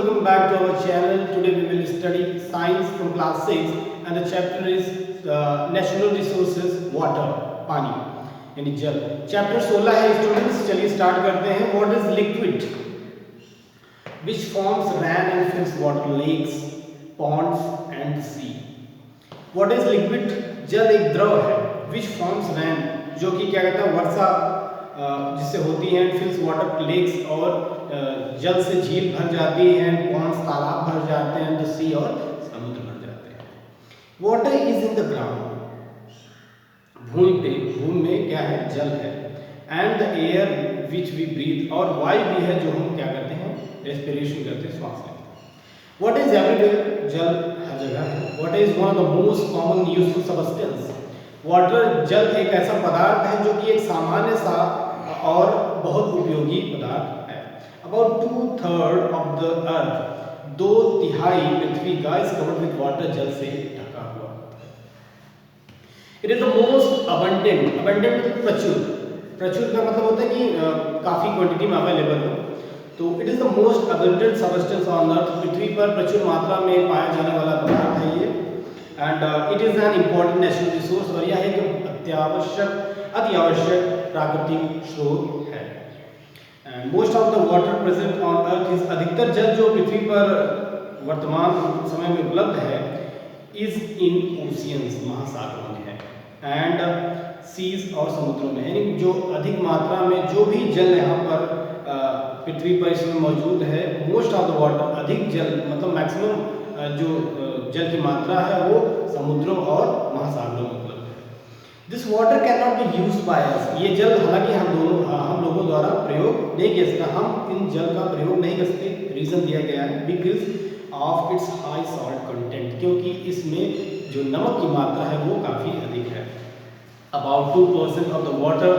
welcome back to our channel. Today we will study science from class 6 and the chapter is natural resources water, पानी यानी जल. Chapter 16 है students. चलिए start करते हैं. What is liquid which forms rain and fills water, lakes, ponds and sea? What is liquid? जल एक द्रव है. Which forms rain, जो कि क्या कहता है वर्षा जिससे होती है, फिल्स वाटर लेक्स और जल से झील भर जाती हैं, पॉन्ड्स तालाब भर जाते हैं, द सी और समुद्र भर जाते हैं. Water is in the ground, भूमि में क्या है, जल है. And the air which we breathe, और वायु भी है जो हम क्या करते हैं, रेस्पिरेशन करते हैं, श्वास लेते हैं. व्हाट इज एवरीवेयर, जल हर जगह है. What is one of the most common useful substance, water जल एक ऐसा पदार्थ है जो कि एक सामान्य सा और बहुत उपयोगी पदार्थ है. अबाउट 2/3 ऑफ द अर्थ, 2/3 पृथ्वी का इज कवर्ड विद वाटर, जल से ढका हुआ. It is the most abundant, abundant प्रचुर, प्रचुर का मतलब होता है कि काफी क्वांटिटी में अवेलेबल हो. तो it is the most abundant substance on earth, पृथ्वी पर प्रचुर मात्रा में पाया जाने वाला पदार्थ है ये. And it is an important natural resource, और यह एक अति आवश्यक प्राकृतिक स्रोत है. And most of the water present on earth is, अधिकतर जल जो पृथ्वी पर वर्तमान समय में उपलब्ध है, इज इन ओशियंस, महासागरों में है. एंड सीज, और समुद्रों में, यानी जो अधिक मात्रा में जो भी जल यहाँ पर पृथ्वी पर इसमें मौजूद है, मोस्ट ऑफ द वाटर, अधिक जल मतलब मैक्सिमम जो जल की मात्रा है वो समुद्रों और महासागरों में उपलब्ध है. This water can not be used by us, ये जल हालांकि हम लोगों द्वारा प्रयोग नहीं किया सकता, हम इन जल का प्रयोग नहीं कर सकते. रीजन दिया गया है because of its high salt content, क्योंकि इसमें जो नमक की मात्रा है वो काफ़ी अधिक है. अबाउट 2% ऑफ द वाटर,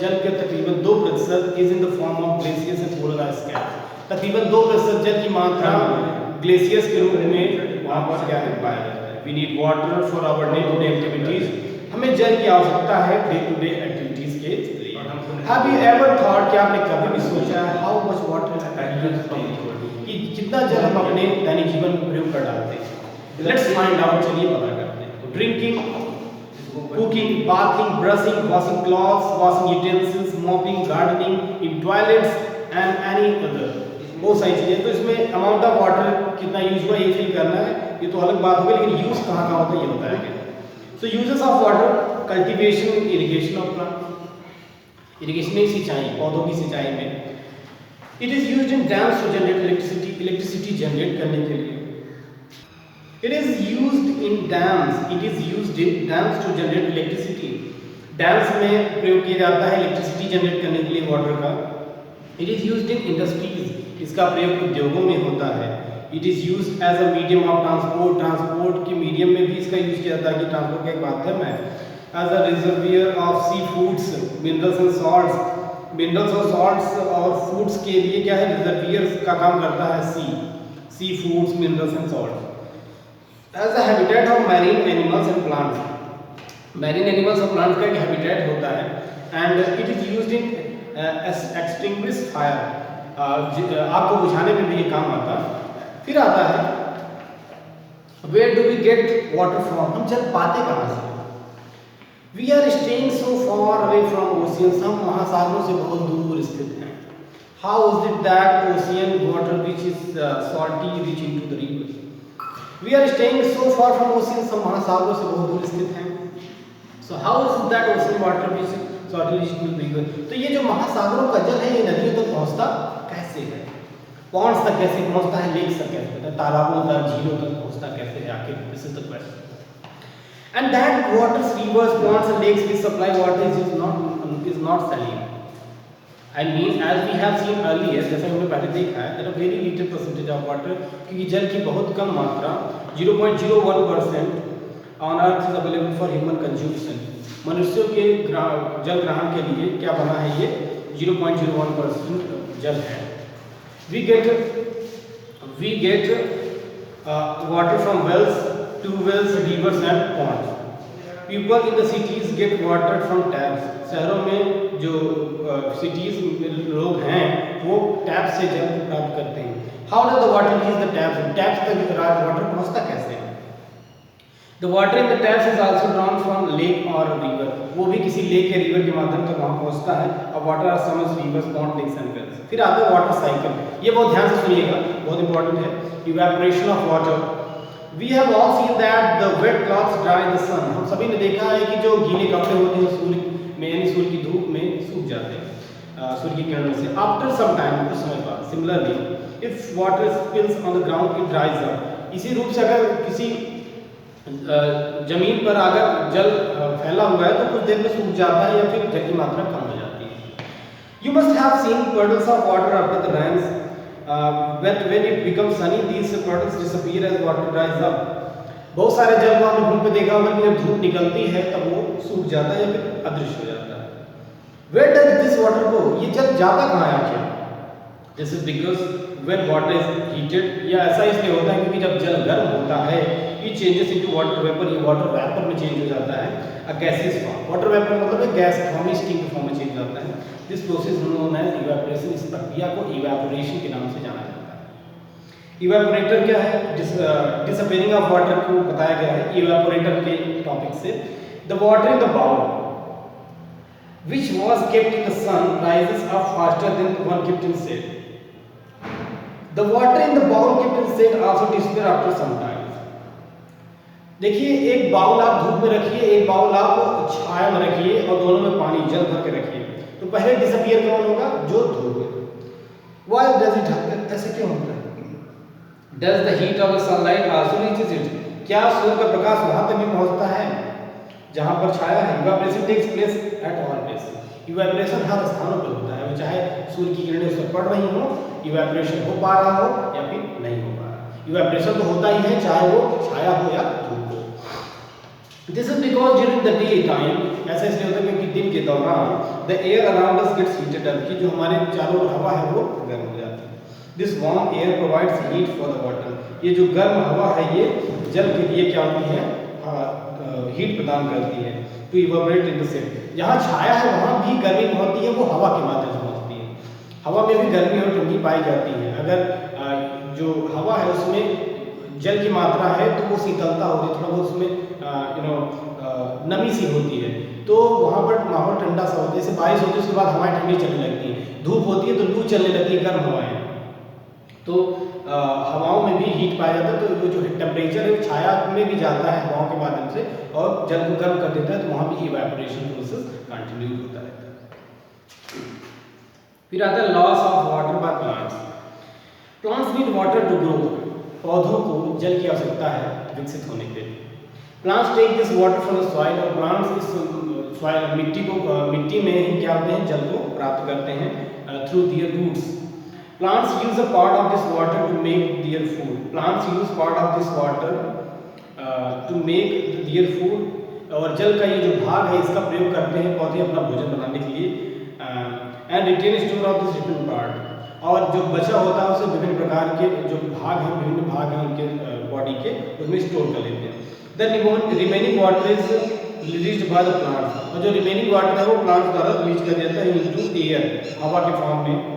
जल के तकरीबन 2% is in the form of glaciers and polar ice cap. तकरीबन 2% जल की मात्रा ग्लेशियर्स के रूप में वहाँ पर क्या है, पाया जाता है. We need water for our day to day activities, हमें जल की आवश्यकता है डे टू डे एक्टिविटीज के लिए. हैव यू एवर थॉट, क्या आपने कभी भी सोचा है, हाउ मच वाटर, कि कितना जल हम अपने दैनिक जीवन में प्रयोग कर डालते हैं. लेट्स फाइंड आउट, चलिए पता करते हैं. Drinking, cooking, bathing, brushing, washing clothes, washing utensils, mopping, gardening, in toilets and any other, बहुत सारी चीज़ें. तो इसमें अमाउंट ऑफ वाटर कितना यूज हुआ ये फिल करना है, ये तो अलग बात होगी, लेकिन यूज कहाँ कहाँ होता है ये बताएंगे. So uses of water, cultivation, irrigation of plant, irrigation में सिंचाई, पौधों की सिंचाई में. It is used in dams to generate electricity, electricity generate करने के लिए. It is used in dams, it is used in dams to generate electricity, dams में प्रयोग किया जाता है इलेक्ट्रिसिटी जनरेट करने के लिए वाटर का. It is used in industries, इसका प्रयोग उद्योगों में होता है. It is used as a medium of transport, transport के मीडियम में भी इसका यूज किया जाता है कि ट्रांसपोर्ट का एक माध्यम है. As a reservoir of sea foods, minerals and salts, minerals और सॉल्ट्स और फूड्स के लिए क्या है, रिजर्वियर का काम करता है sea foods, minerals and salts. As a habitat of marine animals and plants, marine animals और प्लांट्स का एक हैबिटेट होता है. And it is used in extinguish fire, आग को बुझाने में भी ये काम आता है. फिर आता है where do we get water from, हम जल पाते कहाँ से. We are staying so far away from oceans, हम महासागरों से बहुत दूर स्थित हैं. How is it that ocean water which is salty reach into the river. We are staying so far from oceans, हम महासागरों से बहुत दूर स्थित हैं. So how is that ocean water which is salty reach into the river. तो ये जो महासागरों का जल है ये नदियों तक पहुँचता कैसे है, पॉन्ड्स तक कैसे पहुंचता है, लेक्स तक कैसे पहुंचता है, तालाबों तक, झीलों तक पहुंचता कैसे है, आखिर this is the question. And that waters, rivers, ponds and lakes which supply water is not saline. I mean as we have seen earlier, जैसे हमने पहले देखा है, that a very little percentage of water, क्योंकि जल की बहुत कम मात्रा 0.01% on earth is available for human consumption. मनुष्यों के जल ग्रहण के लिए क्या बना है, ये 0.01% जल है. We get water from wells, tubewells, rivers and ponds. People in the cities get water from taps. शहरों में जो सिटीज लोग हैं वो टैप से जल प्राप्त करते हैं. How does the water reach the taps, taps तक वाटर पहुंचता कैसे है? The water in the taps is also drawn from lake और रिवर, वो भी किसी लेक या रिवर के माध्यम से वहां पहुंचता है। और water are some rivers pond lakes and wells. फिर आता है वाटर साइकिल, ये बहुत ध्यान से सुनिएगा, बहुत इंपॉर्टेंट है। Evaporation of water, we have all seen that the wet clothes dry in the sun, हम सभी ने देखा है कि जो गीले कपड़े होते हैं सूर्य में यानी सूर्य की धूप में सूख जाते हैं सूर्य की किरणों से। आफ्टर सम टाइम, कुछ समय बाद, similarly if water spills on the ground it ड्राइज up, इसी रूप से अगर किसी जमीन पर अगर जल फैला हुआ है तो कुछ देर में सूख जाता है या फिर जल की मात्रा कम हो जाती है। You must have seen puddles of water after the rains, but when it becomes sunny these puddles disappear as water dries up। बहुत सारे जल को आपने धूप पे देखा होगा कि जब धूप निकलती है तब वो सूख जाता है या फिर अदृश्य हो जाता है। Where does this water go, ये जल जाता कहाँ है आखिर? This is because when water is heated, या ऐसा इसलिए होता है क्योंकि जब जल गर्म होता है it changes into water vapor, ये वाटर वेपर में चेंज हो जाता है। A gases form, water vapour मतलब है गैस फॉर्म में, स्टीम के फॉर्म में चेंज होता है। This process known as evaporation, इस प्रक्रिया को इवेपोरेशन के नाम से जाना जाता है। इवेपोरेटर क्या है? डिसअपियरिंग ऑफ वाटर को बताया गया है इवेपोरेटर के टॉपिक से। The water in the bowl which was kept in the sun rises up faster than the one kept in shade. The water in the bowl kept in shade also disappear after some time. देखिए, एक bowl आप धूप में रखिए, एक bowl आप छाया में रखिए और दोनों में पानी जल भर के रखिए, तो पहले डिसअपियर कौन होगा? जो धूप है। Why does it happen? ऐसे क्यों होता है? Does the heat of the sunlight also reaches it? क्या सूर्य का प्रकाश वहां तक भी पहुंचता है जहां पर छाया है? Evaporation takes place at all places. Evaporation हर स्थानों पर होता है, चाहे सूर्य की किरणें उस पर पड़ रही हो, evaporation हो पा रहा हो या फिर नहीं हो पा रहा। Evaporation तो होता ही है चाहे वो छाया हो या धूप हो। This is because during the day time, ऐसा इसलिए होता है क्योंकि दिन के दौरान the air around us gets heated up, कि जो हमारे चारों ओर हवा है वो गर्म हो जाती है। This warm air provides heat for the water, ये जो गर्म हवा है ये जल के लिए क्या होती है? हीट प्रदान करती है। To evaporate in the sun, जहाँ छाया है वहाँ भी गर्मी पहुँचती है, वो हवा के माध्यम से पहुँचती है। हवा में भी गर्मी और ठंडी पाई जाती है। अगर जो हवा है उसमें जल की मात्रा है तो वो शीतलता होती है, थोड़ा बहुत उसमें नमी सी होती है, तो वहाँ पर माहौल ठंडा सा होता है। जैसे बारिश होती है उसके बाद हवाएं ठंडी चलने लगती है, धूप होती है तो लू चलने लगती है, गर्म हवाएं, तो हवाओं में भी हीट पाया जाता है। तो वो जो टेम्परेचर है छाया में भी जाता है हवाओं के माध्यम से और जल को गर्म कर देता है, तो वहाँ भी इवेपोरेशन प्रोसेस कंटिन्यू होता रहता है। फिर आता है loss of water by plants. Plants need water to grow, पौधों को जल की आवश्यकता है विकसित होने के लिए। Plants take this water from the soil, और प्लांट्स इस सॉइल मिट्टी में ही क्या होते हैं? जल को प्राप्त करते हैं through their roots. Plants use a part of this water to make their food. Plants use part of this water to make their food. और जल का ये जो भाग है इसका प्रयोग करते हैं पौधे अपना भोजन बनाने के लिए। And retain store of this different part. और जो बचा होता है उसे विभिन्न प्रकार के जो भाग हैं, विभिन्न भाग हैं उनके बॉडी के, उसमें स्टोर कर लेते हैं। The remaining water is released by the plants. और जो remaining water है वो प्लांट्स द्वारा रिलीज कर देता है into air, हवा के फॉर्म में,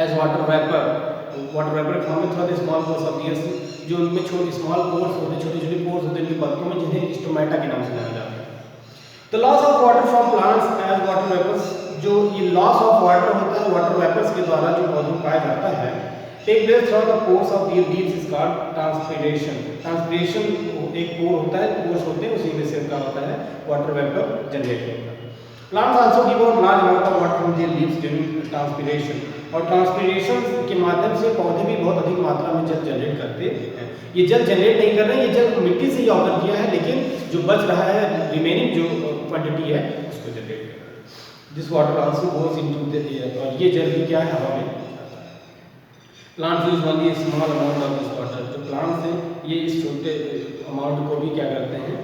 एज वाटर वेपर फॉर्म में through the small pores of years, जो उनमें छोटे स्मॉल पोर्स होते हैं, छोटे छोटे पोर्स होते हैं उनकी पत्तों में, जिन्हें स्टोमेटा के नाम से जाना जाता है। The loss of water from plants as water vapours, जो ये लॉस ऑफ वाटर होता है वाटर वेपर्स के द्वारा जो पौधों में पाया जाता है, take place through the pores of their leaves is called transpiration. Transpiration एक पोर होता है, पोर्स होते हैं, उसी में से क्या होता है? वाटर वेपर जनरेट होता है। Plants also give out large amount of water from their leaves during transpiration, और ट्रांसपिरेशन के माध्यम से पौधे भी बहुत अधिक मात्रा में जल जनरेट करते हैं। ये जल जनरेट नहीं कर रहे हैं, ये जल मिट्टी से ही ऑर्डर किया है, लेकिन जो बच रहा है रिमेनिंग जो क्वांटिटी है उसको जनरेट कर रहे हैं। This water also goes into the air, और ये जल भी क्या है? हवा में जाता है। Plants use only small amount of this water, जो प्लांट्स हैं ये इस छोटे अमाउंट को भी क्या करते हैं?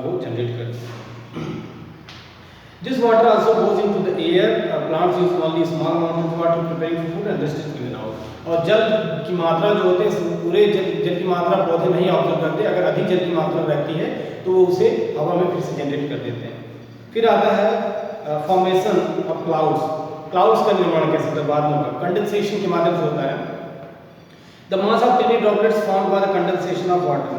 वो जनरेट करते हैं। This water also goes into the air. Plants use only small amount of water preparing for food and rest is given out. और जल की मात्रा जो होते हैं पूरे जल की मात्रा पौधे नहीं ऑब्जर्व करते, अगर अधिक जल की मात्रा रहती है तो वो उसे हवा में फिर से जनरेट कर देते हैं। फिर आता है फॉर्मेशन ऑफ क्लाउड्स। क्लाउड्स का निर्माण कैसे होता है? बाद में कंडेंसेशन के माध्यम से होता है। The mass of टिनी droplets formed by the condensation of water,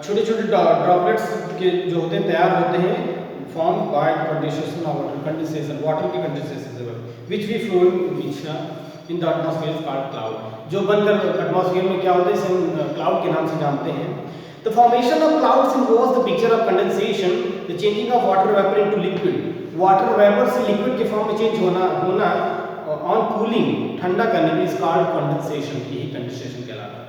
छोटे छोटे ड्रॉपलेट्स के जो होते हैं तैयार होते हैं form by condensation of water, condensation water के कंडेंसेशन से which we flow in the atmosphere is called cloud, जो बनकर एटमॉस्फेयर में क्या होता है इसे हम क्लाउड के नाम से जानते हैं। The formation of clouds involves the picture of condensation, the changing of water vapour into liquid, water vapour से लिक्विड के फॉर्म में चेंज होना ऑन कूलिंग, ठंडा करने में इज कॉल्ड कंडेंसेशन, यही कंडेंसेशन कहलाता है।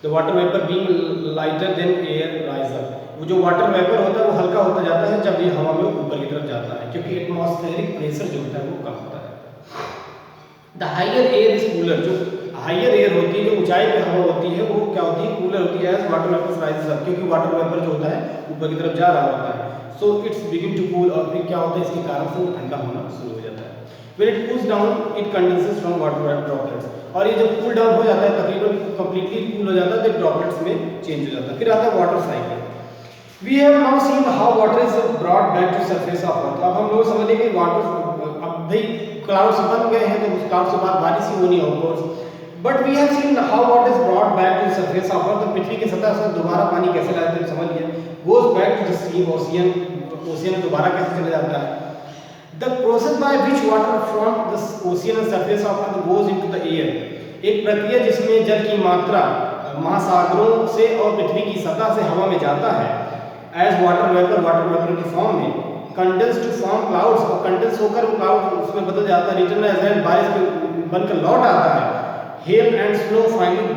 The water vapour being lighter than air rise up, वो जो वाटर वेपर होता है वो हल्का होता जाता है जब ये हवा में ऊपर की तरफ जाता है, क्योंकि एटमॉस्फेरिक प्रेशर जो होता है वो कम होता है। The higher air is cooler, जो हायर एयर होती है, जो ऊंचाई पे हवा होती है वो क्या होती है, कूलर होती है as water vapour rises up, क्योंकि वाटर वेपर जो होता है ऊपर की तरफ जा रहा होता है। So it's begin to cool, और फिर क्या होता है इसके कारण से वो ठंडा होना शुरू हो जाता है। When it cools down, it condenses from water droplets, और ये जब कूल डाउन हो जाता है तकरीबन कंप्लीटली कूल हो जाता है तो ड्रॉपलेट्स में चेंज हो जाता है। फिर आता है water cycle. We have now seen how water is brought back to surface of earth. अब हम लोग समझे कि वाटर, अब भाई क्लाउड्स बन गए हैं तो उस क्लाउड से बाद बारिश ही होनी है of course, but we have seen how water is brought back to surface of earth, तो पृथ्वी की सतह से दोबारा पानी कैसे लाते हैं समझ लिया, goes back to the sea ocean, ocean में दोबारा कैसे चला जाता है। The process by which water from the ocean and surface of earth goes into the air, एक प्रक्रिया जिसमें जल की मात्रा महासागरों से और पृथ्वी की सतह से हवा में जाता है एज वाटर वेपर की फॉर्म में, कंडेंस टू फॉर्म क्लाउड्स, और कंडेंस होकर क्लाउड उसमें बदल जाता है, रिटर्न एज रेन, बारिश बनकर लौट आता है, hail and snow finally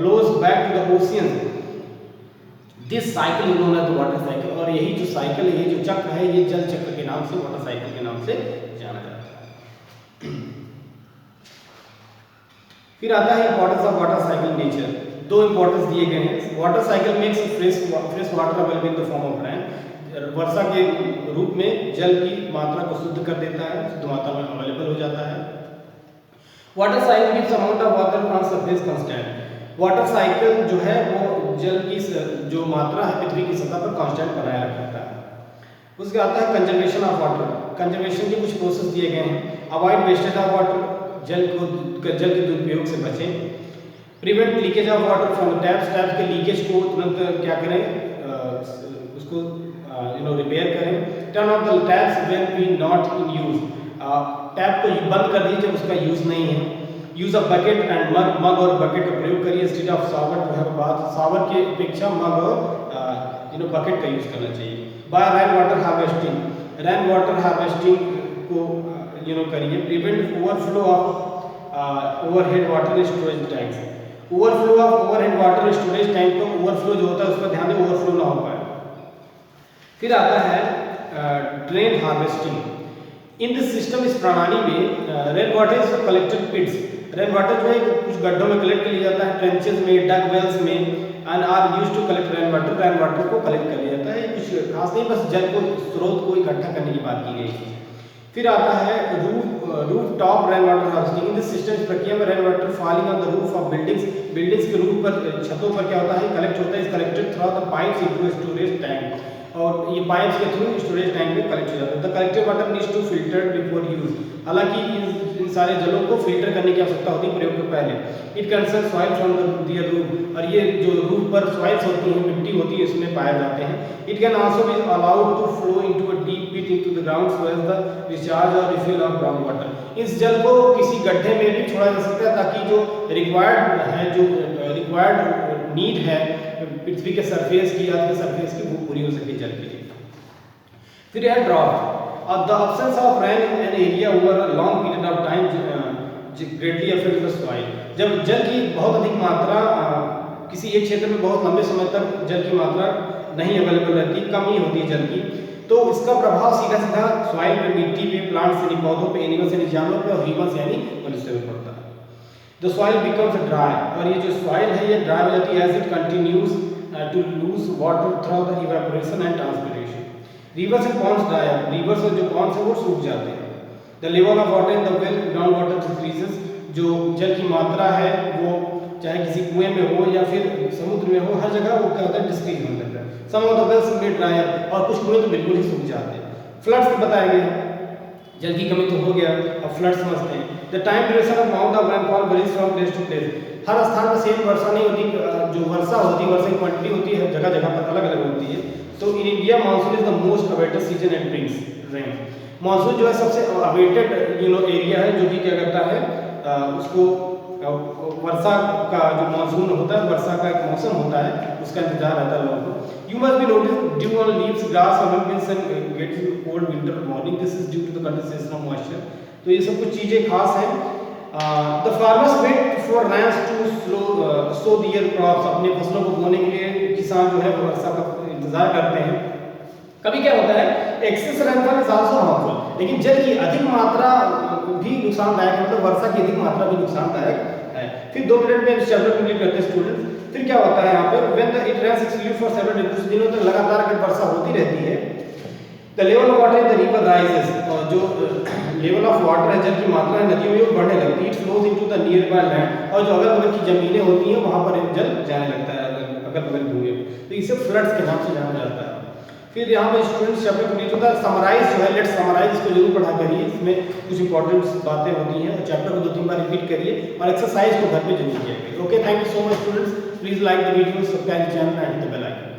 blows back to the ocean, this cycle is known as the water cycle, और यही जो साइकिल है, ये जो चक्र है, ये जल चक्र के नाम से, वाटर साइकिल के नाम से जाना जाता है। फिर आता है importance of water cycle nature, दो इंपॉर्टेंस दिए गए हैं। Water cycle makes fresh water available in the form of rain, वर्षा के रूप में जल की मात्रा को शुद्ध कर देता है, शुद्ध मात्रा में अवेलेबल हो जाता है। Water cycle gives amount of water on surface constant, water cycle जो है वो जल की जो मात्रा है पृथ्वी की सतह पर कांस्टेंट बनाए रखता है। उसके आता है कंजर्वेशन ऑफ वाटर, कंजर्वेशन के कुछ प्रोसेस दिए गए हैं। अवॉइड वेस्टेज ऑफ वाटर, जल के दुरुपयोग से बचें। Prevent leakage of water from taps, taps के लीकेज को तुरंत क्या करें, उसको रिपेयर करें। Turn off the taps when we not in use, tap को बंद कर दीजिए जब उसका यूज नहीं है। Use a bucket and mug और बकेट का प्रयोग करिए instead of shower to have a bath, shower की अपेक्षा मग और बकेट का यूज करना चाहिए। By rain water harvesting, rain water harvesting को करिए। Prevent overflow of overhead water storage tanks, overflow of overhead water storage tank को overflow जो होता है उस पर ध्यान दें, ओवरफ्लो ना हो पाए। फिर आता है drain harvesting. In this system, इस प्रणाली में rain water is collected pits, rain water जो है कुछ गड्ढों में कलेक्ट कर लिया जाता है, ट्रेंचेस में, डक वेल्स में, and are used to collect rain water को कलेक्ट कर लिया जाता है। कुछ खास नहीं, बस जल को स्रोत को इकट्ठा करने की बात की गई है। फिर आता है roof top rain water harvesting. In this system, इस प्रक्रिया में rain water falling on the roof of buildings के रूफ पर, छतों पर क्या होता है, कलेक्ट होता है। Is collected through the pipes into storage tank, और ये पाइप्स के थ्रू स्टोरेज टैंक में कलेक्ट हो जाता है। The collected water needs to filtered before use, हालांकि इन सारे जलों को फिल्टर करने की आवश्यकता होती है प्रयोग के पहले। It concern soil from their roof, और ये जो रूफ पर सॉइल्स होती हैं, मिट्टी होती है, इसमें पाए जाते हैं। It can also be allowed to flow into a deep pit into the ground so as the recharge और रिफिल ऑफ ग्राउंड वाटर। इस जल को किसी गड्ढे में भी छोड़ा जा सकता है ताकि जो रिक्वायर्ड है, जो रिक्वायर्ड नीड है पृथ्वी के सरफेस की, अर्थ के सरफेस की, वो पूरी हो सके जल के लिए। फिर है drought, the absence of rain in an area over a long period of time greatly affects the soil। जब जल की बहुत अधिक मात्रा किसी एक क्षेत्र में बहुत लंबे समय तक जल की मात्रा नहीं अवेलेबल रहती, कमी होती है जल की, तो इसका प्रभाव सीधा सीधा सॉइल पे, मिट्टी पे, प्लांट्स यानी पौधों पे, एनिमल्स यानी जानवरों पे, और ह्यूमन्स यानी मनुष्य पे पड़ता है। द सॉइल बिकम्स ड्राई, और ये जो सॉइल है ये ड्राई हो जाती है as it continues to lose water through the evaporation and transpiration. Rivers and ponds dry up, rivers और जो पॉन्ड्स है वो सूख जाते हैं। The level of water in the well ground water decreases, जो जल की मात्रा है वो चाहे किसी कुएं में हो या फिर समुद्र में हो, हर जगह वो क्या होता है, डिक्रीज होने लगता है। सम ऑफ द वेल्स में ड्राई अप, और कुछ कुएं तो बिल्कुल ही सूख जाते हैं। फ्लड्स बताया गया, जल की कमी तो हो गया, अब फ्लड्स समझते हैं। The time duration of amount of rainfall varies from place to place, हर स्थान पर सेम वर्षा नहीं होती, जो वर्षा होती है, वर्षा की क्वांटिटी होती है, जगह जगह पर अलग अलग होती है। तो in India monsoon is the most awaited season and brings rain. Monsoon जो है सबसे अवेटेड एरिया है, जो कि क्या करता है उसको वर्षा का जो मानसून होता है, वर्षा का एक मौसम होता है, उसका इंतजार रहता है लोगों को। You must be notice dew on leaves, grass और winds and gets cold winter morning, this is due to the condensation of moisture. तो ये सब कुछ चीजें खास हैं। The farmers wait for rains to sow their crops, अपने फसलों को बोने के लिए किसान जो है वर्षा का इंतजार करते हैं। कभी क्या होता है, excess rainfall is also harmful, लेकिन जल की अधिक मात्रा भी नुकसानदायक है, मतलब वर्षा की अधिक मात्रा भी नुकसानदायक है। फिर 2 मिनट में चैप्टर कंप्लीट करते हैं स्टूडेंट्स। फिर क्या होता है यहाँ पर, when the it rains exclusive for several days, कुछ दिनों तक लगातार अगर वर्षा होती रहती है, the level of water in the river rises, और जो लेवल ऑफ वाटर है, जल की मात्रा है नदियों में, वो बढ़ने लगती है। It flows into the near by land, और जो अगल बगल की जमीनें होती हैं वहां पर जल जाने लगता है अगल बगल भूमि में, तो इसे फ्लड्स के नाम से जाना जाता है। फिर यहाँ पर स्टूडेंट्स चैप्टर कंप्लीट होता है। समराइज जो है, लेट्स समराइज, इसको जरूर पढ़ा करिए, इसमें कुछ इंपॉर्टेंट बातें होती हैं, और चैप्टर को 2-3 बार रिपीट करिए, और एक्सरसाइज को घर पे जरूर किया करिए। Okay, thank you so much students. Please like the video, subscribe the channel and hit the bell icon.